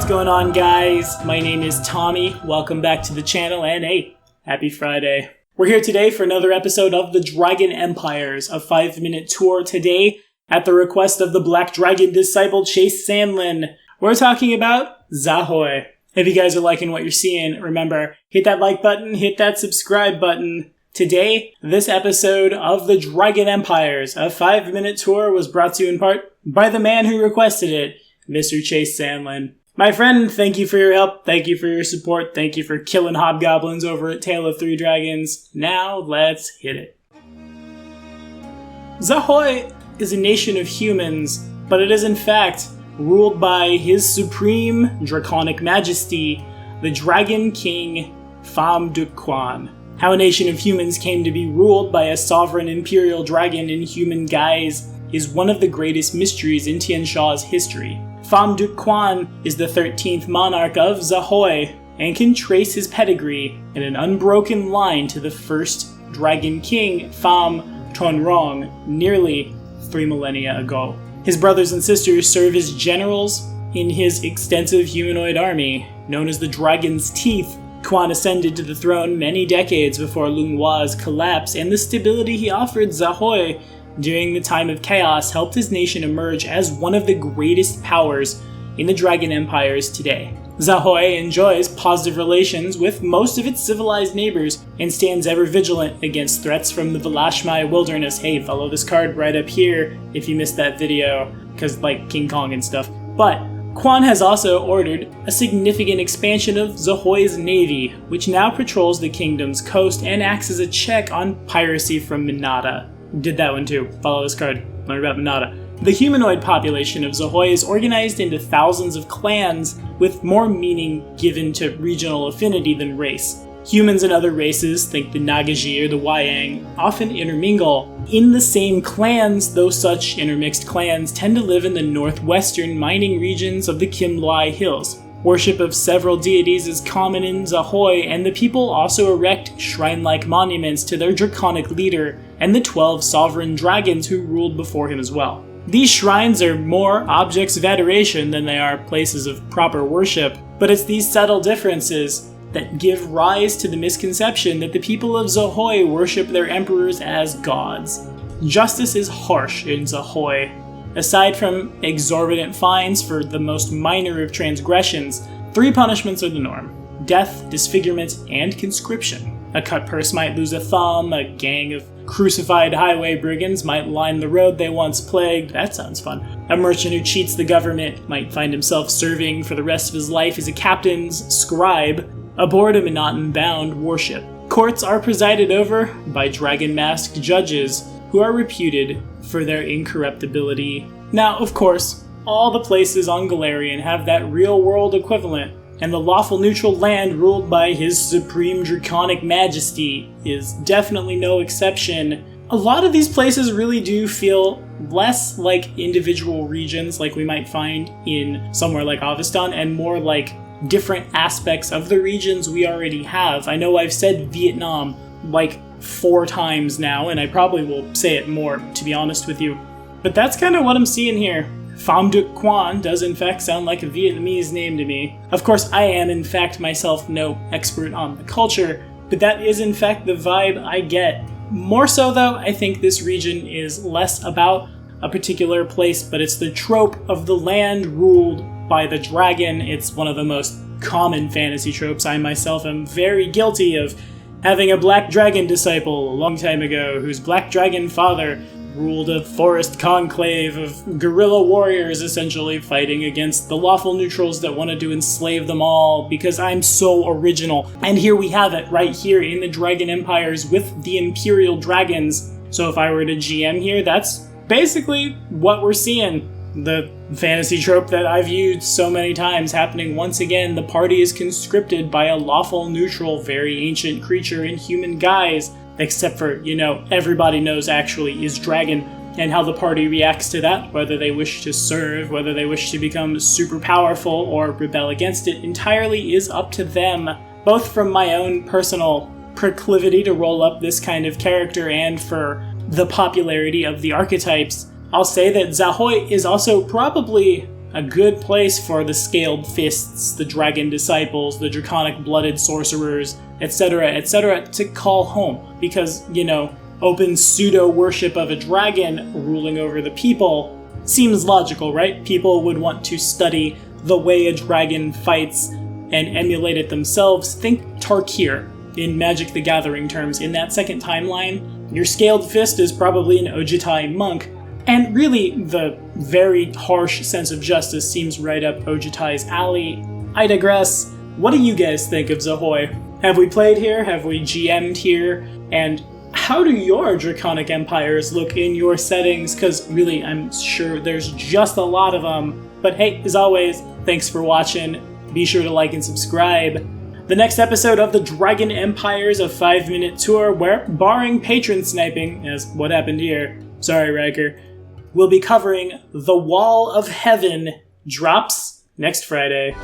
What's going on, guys? My name is Tommy. Welcome back to the channel, and hey, happy Friday. We're here today for another episode of The Dragon Empires, a 5-minute tour today at the request of the Black Dragon disciple Chase Sandlin. We're talking about Zahoy. If you guys are liking what you're seeing, remember, hit that like button, hit that subscribe button. Today, this episode of The Dragon Empires, a 5-minute tour, was brought to you in part by the man who requested it, Mr. Chase Sandlin. My friend, thank you for your help, thank you for your support, thank you for killing hobgoblins over at Tale of Three Dragons. Now, let's hit it. Zahoy is a nation of humans, but it is in fact ruled by His Supreme Draconic Majesty, the Dragon King Pham Duk Quan. How a nation of humans came to be ruled by a sovereign imperial dragon in human guise is one of the greatest mysteries in Tian Sha's history. Pham Duk Quan is the 13th monarch of Zahoy and can trace his pedigree in an unbroken line to the first Dragon King, Pham Tonrong, nearly 3 millennia ago. His brothers and sisters serve as generals in his extensive humanoid army, known as the Dragon's Teeth. Quan ascended to the throne many decades before Lung Hua's collapse, and the stability he offered Zahoy during the time of chaos helped his nation emerge as one of the greatest powers in the Dragon Empires today. Zahoy enjoys positive relations with most of its civilized neighbors and stands ever vigilant against threats from the Velashmai wilderness. Hey, follow this card right up here if you missed that video, because like King Kong and stuff. But Quan has also ordered a significant expansion of Zahoy's navy, which now patrols the kingdom's coast and acts as a check on piracy from Minata. Did that one too. Follow this card. Learn about Minata. The humanoid population of Zahoy is organized into thousands of clans, with more meaning given to regional affinity than race. Humans and other races, think the Nagaji or the Wayang, often intermingle in the same clans, though such intermixed clans tend to live in the northwestern mining regions of the Kimlai Hills. Worship of several deities is common in Zahoy, and the people also erect shrine-like monuments to their draconic leader and the 12 sovereign dragons who ruled before him as well. These shrines are more objects of adoration than they are places of proper worship, but it's these subtle differences that give rise to the misconception that the people of Zahoy worship their emperors as gods. Justice is harsh in Zahoy. Aside from exorbitant fines for the most minor of transgressions, 3 punishments are the norm: death, disfigurement, and conscription. A cut purse might lose a thumb, a gang of crucified highway brigands might line the road they once plagued. That sounds fun. A merchant who cheats the government might find himself serving for the rest of his life as a captain's scribe aboard a Minatan-bound warship. Courts are presided over by dragon-masked judges who are reputed for their incorruptibility. Now, of course, all the places on Galarian have that real-world equivalent, and the lawful neutral land ruled by His Supreme Draconic Majesty is definitely no exception. A lot of these places really do feel less like individual regions like we might find in somewhere like Avestan, and more like different aspects of the regions we already have. I know I've said Vietnam like 4 times now, and I probably will say it more, to be honest with you. But that's kind of what I'm seeing here. Pham Duk Quan does in fact sound like a Vietnamese name to me. Of course, I am in fact myself no expert on the culture, but that is in fact the vibe I get. More so though, I think this region is less about a particular place, but it's the trope of the land ruled by the dragon. It's one of the most common fantasy tropes. I myself am very guilty of having a black dragon disciple a long time ago whose black dragon father ruled a forest conclave of guerrilla warriors essentially fighting against the lawful neutrals that wanted to enslave them all because I'm so original. And here we have it right here in the Dragon Empires with the Imperial Dragons. So if I were to GM here, that's basically what we're seeing. The fantasy trope that I've used so many times happening once again. The party is conscripted by a lawful neutral, very ancient creature in human guise, except for, everybody knows actually is dragon, and how the party reacts to that, whether they wish to serve, whether they wish to become super powerful or rebel against it, entirely is up to them, both from my own personal proclivity to roll up this kind of character and for the popularity of the archetypes. I'll say that Zahoy is also probably a good place for the Scaled Fists, the Dragon Disciples, the Draconic-blooded Sorcerers, etc., to call home. Because, open pseudo-worship of a dragon ruling over the people seems logical, right? People would want to study the way a dragon fights and emulate it themselves. Think Tarkir in Magic the Gathering terms. In that second timeline, your Scaled Fist is probably an Ojutai monk, and really the very harsh sense of justice seems right up Ojutai's alley. I digress. What do you guys think of Zahoy? Have we played here? Have we GM'd here? And how do your Draconic Empires look in your settings? Because really, I'm sure there's just a lot of them. But hey, as always, thanks for watching. Be sure to like and subscribe. The next episode of the Dragon Empires, a 5-minute tour where, barring patron sniping, as what happened here, sorry Riker, we'll be covering The Wall of Heaven, drops next Friday.